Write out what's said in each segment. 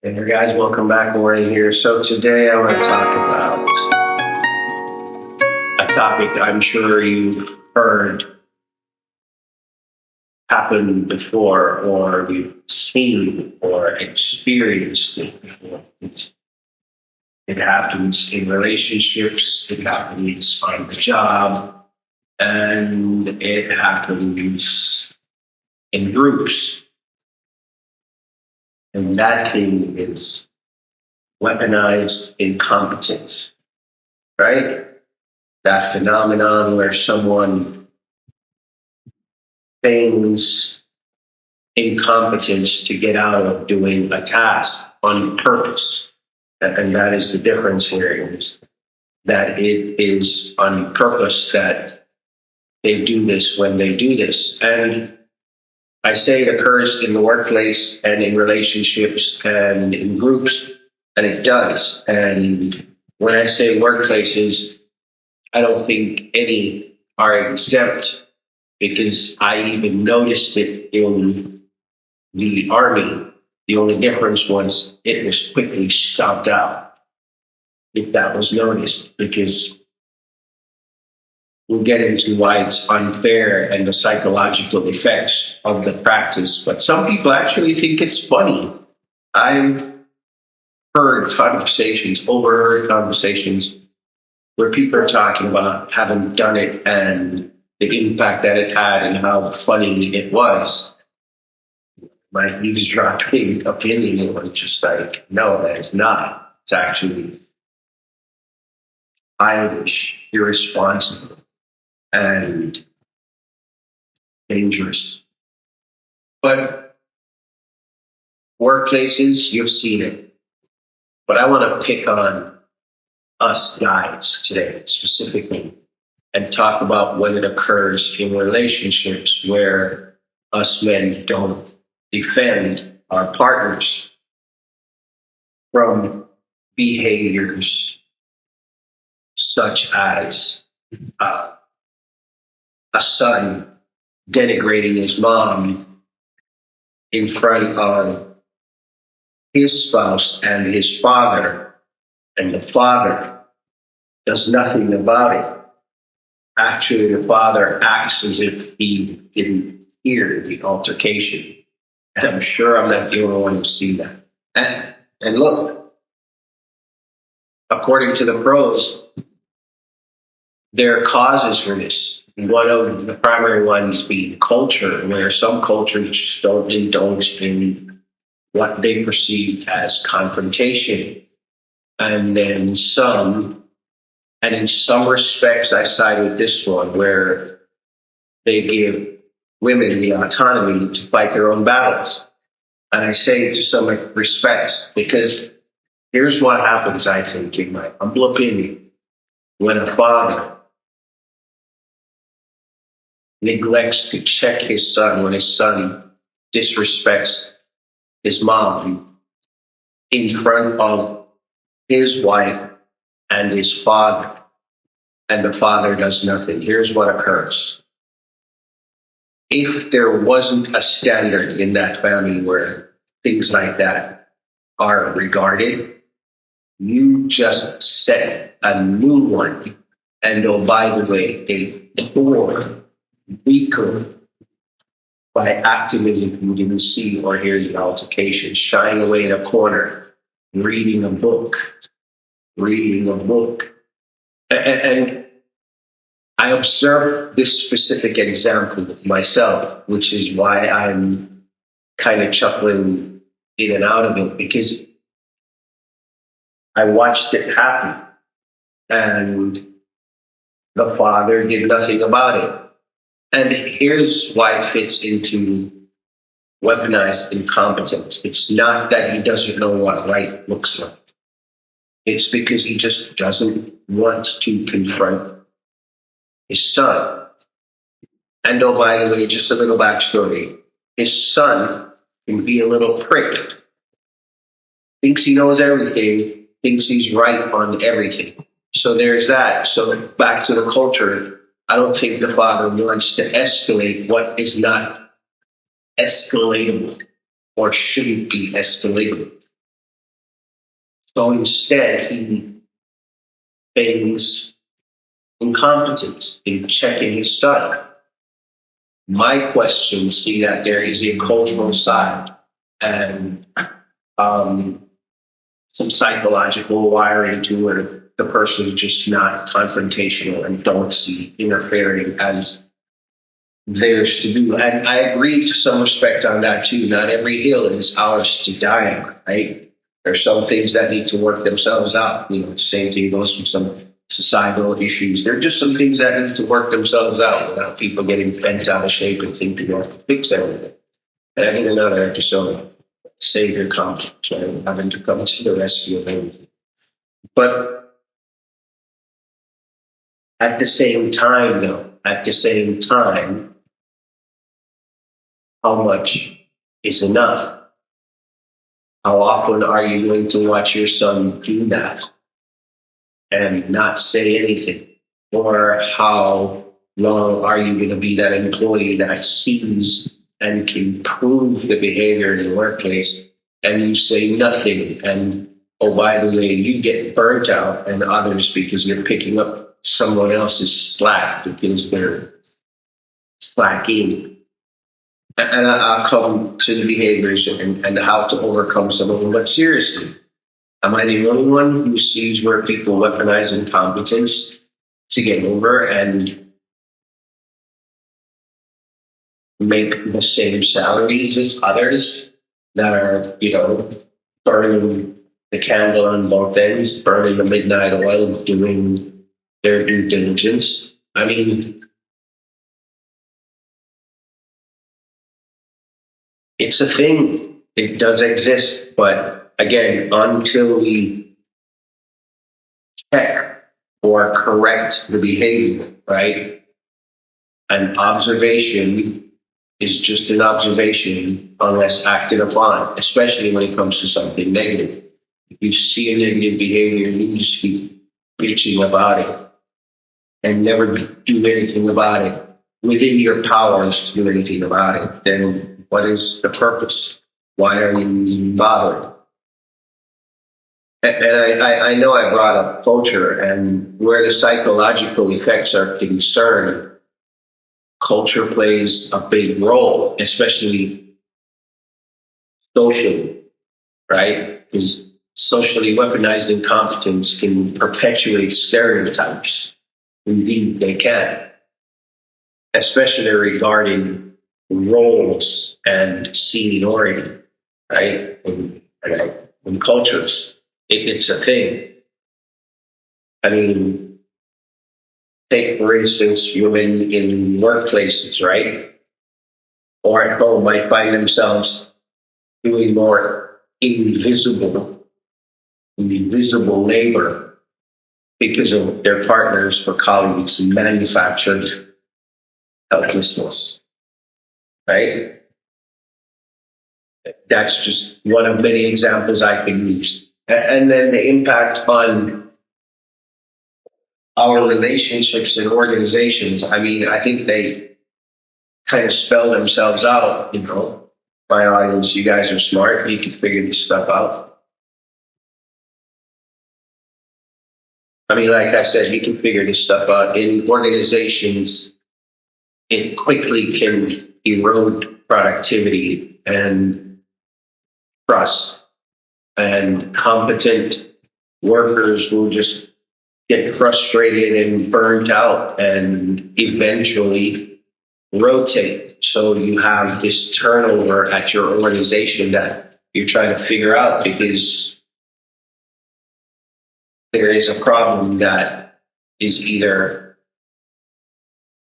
Hey there, guys, welcome back. Morning here. So today I want to talk about a topic that I'm sure you've heard happen before, or you've seen or experienced it before. It happens in relationships, it happens on the job, and it happens in groups. And that thing is weaponized incompetence, right? That phenomenon where someone feigns incompetence to get out of doing a task on purpose. And that is the difference here, is that it is on purpose that they do this when they do this. And I say it occurs in the workplace and in relationships and in groups, and it does. And when I say workplaces, I don't think any are exempt, because I even noticed it in the army. The only difference was it was quickly stopped out, if that was noticed, because we'll get into why it's unfair and the psychological effects of the practice. But some people actually think it's funny. I've overheard conversations where people are talking about having done it and the impact that it had and how funny it was. My eavesdropping opinion was just like, no, that is not. It's actually childish, irresponsible, and dangerous. But workplaces, you've seen it. But I want to pick on us guys today specifically and talk about when it occurs in relationships where us men don't defend our partners from behaviors such as a son denigrating his mom in front of his spouse and his father, and the father does nothing about it. Actually, the father acts as if he didn't hear the altercation. And I'm sure I'm not the only one who's seen that. And look, according to the pros, there are causes for this. One of the primary ones being culture, where some cultures just don't indulge in what they perceive as confrontation. And then some, and in some respects, I side with this one, where they give women the autonomy to fight their own battles. And I say it to some respects, because here's what happens, I think, in my humble opinion, when a father neglects to check his son, when his son disrespects his mom in front of his wife and his father, and the father does nothing. Here's what occurs. If there wasn't a standard in that family where things like that are regarded, you just set a new one. And oh, by the way, a poor, weaker, by acting as if you didn't see or hear the altercation, shying away in a corner, reading a book. And I observed this specific example myself, which is why I'm kind of chuckling in and out of it, because I watched it happen and the father did nothing about it. And here's why it fits into weaponized incompetence. It's not that he doesn't know what right looks like. It's because he just doesn't want to confront his son. And oh, by the way, just a little backstory. His son can be a little prick. Thinks he knows everything, thinks he's right on everything. So there's that. So back to the culture, I don't think the father wants to escalate what is not escalatable or shouldn't be escalatable. So instead, he feigns incompetence in checking his son. My question, see that there is a cultural side and some psychological wiring to where the person is just not confrontational and don't see interfering as theirs to do. And I agree to some respect on that too. Not every hill is ours to die on, right? There's some things that need to work themselves out. The same thing goes for some societal issues. There are just some things that need to work themselves out without people getting bent out of shape and thinking they have to fix everything. And I think another episode, Savior comes, right? Having to come to the rescue of everything. But at the same time, how much is enough? How often are you going to watch your son do that and not say anything? Or how long are you going to be that employee that sees and can prove the behavior in the workplace and you say nothing? And oh, by the way, you get burnt out and others because you're picking up someone else's slack because they're slacking. And I'll come to the behaviors and how to overcome some of them. But seriously, am I the only one who sees where people weaponize incompetence to get over and make the same salaries as others that are, burning the candle on both ends, burning the midnight oil, doing their due diligence? I mean, it's a thing. It does exist. But again, until we check or correct the behavior, right? An observation is just an observation unless acted upon, especially when it comes to something negative. If you see a negative behavior, you just keep bitching about it and never do anything about it within your powers to do anything about it, then what is the purpose? Why are you even bothered? And I know I brought up culture, and where the psychological effects are concerned, culture plays a big role, especially socially, right? Because socially weaponized incompetence can perpetuate stereotypes. Indeed, they can, especially regarding roles and seniority, right? In cultures, it's a thing. I mean, take, for instance, women in workplaces, right? Or at home might find themselves doing more invisible labor because of their partners or colleagues manufactured helplessness, right? That's just one of many examples I can use. And then the impact on our relationships and organizations. I mean, I think they kind of spell themselves out, My audience, you guys are smart. You can figure this stuff out. I mean, like I said, you can figure this stuff out. In organizations, it quickly can erode productivity and trust. And competent workers will just get frustrated and burnt out and eventually rotate. So you have this turnover at your organization that you're trying to figure out because there is a problem that is either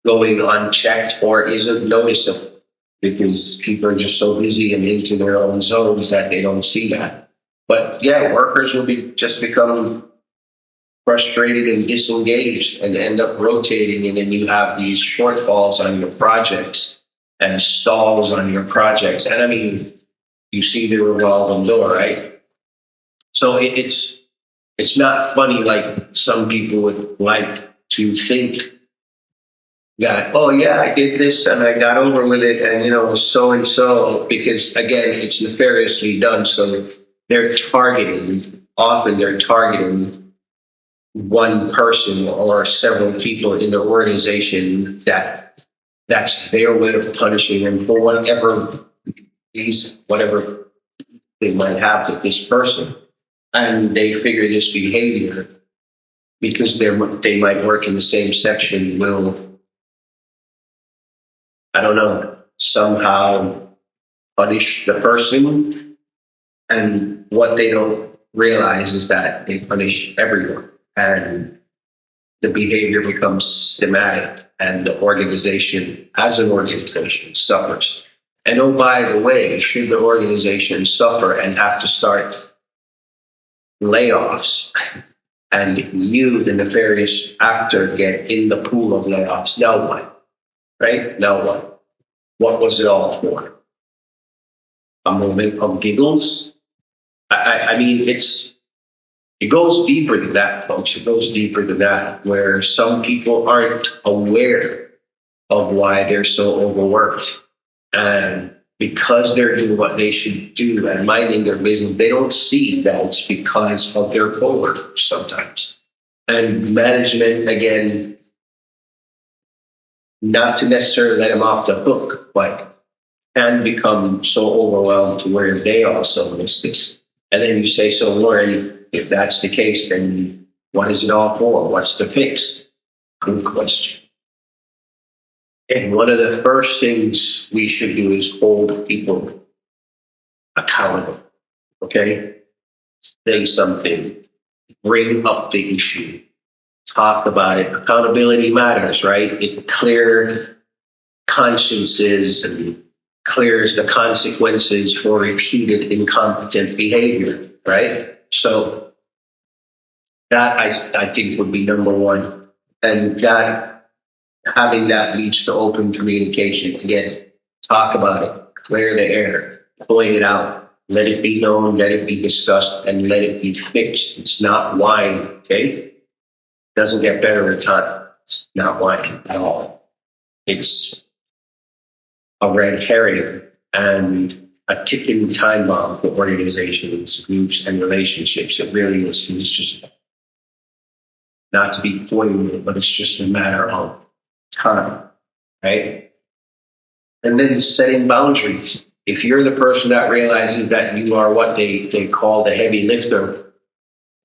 going unchecked or isn't noticeable because people are just so busy and into their own zones that they don't see that. But yeah, workers will become frustrated and disengaged and end up rotating, and then you have these shortfalls on your projects and stalls on your projects. And I mean, you see the revolving door, right? So it's not funny like some people would like to think that, oh yeah, I did this and I got over with it and it was so and so, because again, it's nefariously done. So they're targeting one person or several people in the organization that's their way of punishing them for whatever they might have with this person. And they figure this behavior, because they might work in the same section, will, I don't know, somehow punish the person. And what they don't realize is that they punish everyone. And the behavior becomes systematic, and the organization, as an organization, suffers. And oh, by the way, should the organization suffer and have to start layoffs, and you, the nefarious actor, get in the pool of layoffs, now what? Right? Now what? What was it all for? A moment of giggles? I mean, it goes deeper than that, folks. It goes deeper than that, where some people aren't aware of why they're so overworked. And because they're doing what they should do and minding their business, they don't see that it's because of their coworkers sometimes. And management, again, not to necessarily let them off the hook, but can become so overwhelmed to where they also miss this. And then you say, so Lauren, if that's the case, then what is it all for? What's the fix? Good question. And one of the first things we should do is hold people accountable. Okay? Say something. Bring up the issue. Talk about it. Accountability matters, right? It clears consciences and clears the consequences for repeated incompetent behavior, right? So that I think would be number one. And that having that leads to open communication. Again, talk about it, clear the air, point it out, let it be known, let it be discussed, and let it be fixed. It's not whine, okay? Doesn't get better with time. It's not whining at all. It's a red herring and a ticking time bomb for organizations, groups, and relationships. It really is. It's just not to be pointed, but it's just a matter of time, right? And then setting boundaries. If you're the person that realizes that you are what they call the heavy lifter,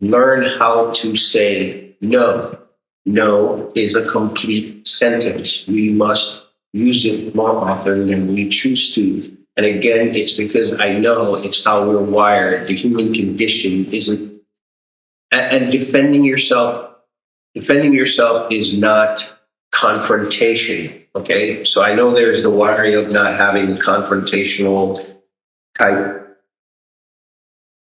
learn how to say no. No is a complete sentence. We must use it more often than we choose to. And again, it's because I know it's how we're wired. The human condition isn't, and defending yourself is not confrontation. Okay, so I know there's the wiring of not having confrontational type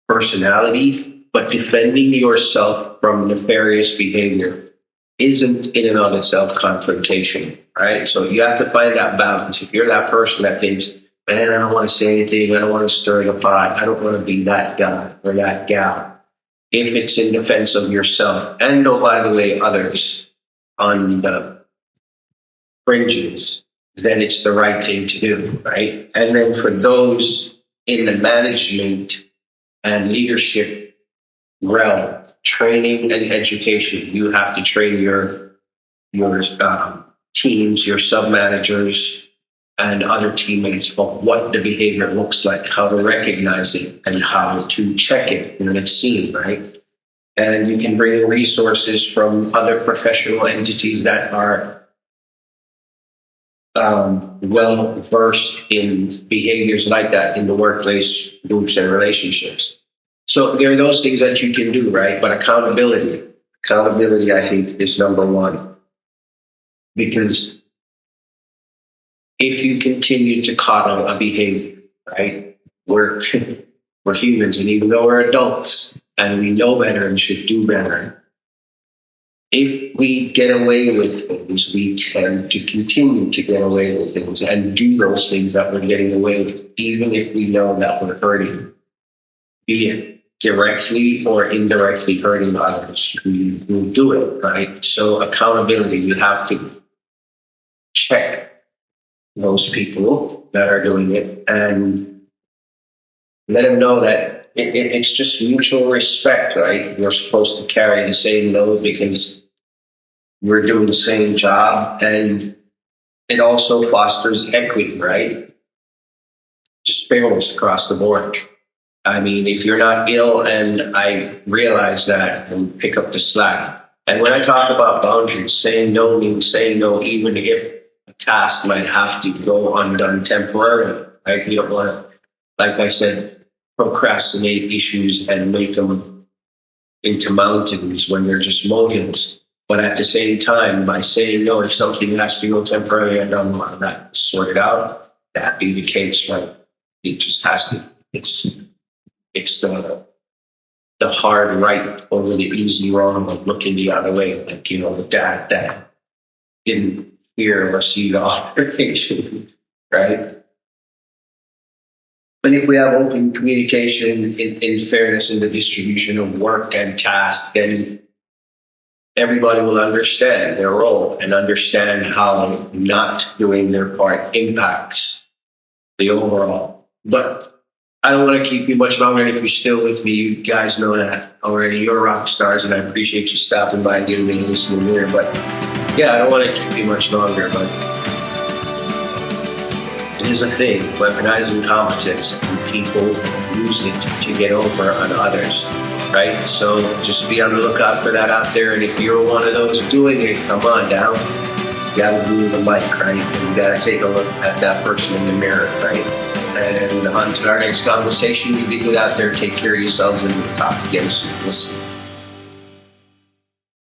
personality, but defending yourself from nefarious behavior isn't in and of itself confrontation, right? So you have to find that balance. If you're that person that thinks, man, I don't want to say anything, I don't want to stir the pot, I don't want to be that guy or that gal. If it's in defense of yourself and, oh, by the way, others on the fringes, then it's the right thing to do, right? And then for those in the management and leadership realm, training and education, you have to train your teams, your sub-managers, and other teammates of what the behavior looks like, how to recognize it, and how to check it when it's seen, right? And you can bring in resources from other professional entities that are well versed in behaviors like that in the workplace, groups, and relationships. So there are those things that you can do, right? But accountability, I think, is number one. Because if you continue to coddle a behavior, right? We're humans, and even though we're adults and we know better and should do better, if we get away with things, we tend to continue to get away with things and do those things that we're getting away with, even if we know that we're hurting, be it directly or indirectly hurting others. We will do it, right? So accountability, you have to check those people that are doing it and let them know that it's just mutual respect, right? We're supposed to carry the same load because we're doing the same job, and it also fosters equity, right? Just fairness across the board. I mean, if you're not ill, and I realize that, and pick up the slack. And when I talk about boundaries, saying no means saying no, even if a task might have to go undone temporarily. Right? You don't want to, like I said, procrastinate issues and make them into mountains when they're just molehills. But at the same time, by saying no, if something has to go temporarily, I don't want that sorted out. That be the case, right? It just has to. It's the hard right over the easy wrong of looking the other way, like the dad that didn't hear or see the altercation, right? But if we have open communication in fairness in the distribution of work and task, then everybody will understand their role and understand how not doing their part impacts the overall. But I don't want to keep you much longer. And if you're still with me, you guys know that already. You're rock stars, and I appreciate you stopping by and giving me a listening ear. But yeah, I don't want to keep you much longer. But it is a thing, weaponized incompetence, and people use it to get over on others, right? So just be on the lookout for that out there. And if you're one of those doing it, come on down. You got to do the mic, right? And you got to take a look at that person in the mirror, right? And on to our next conversation. You be good out there. Take care of yourselves, and we'll talk again soon. Listen.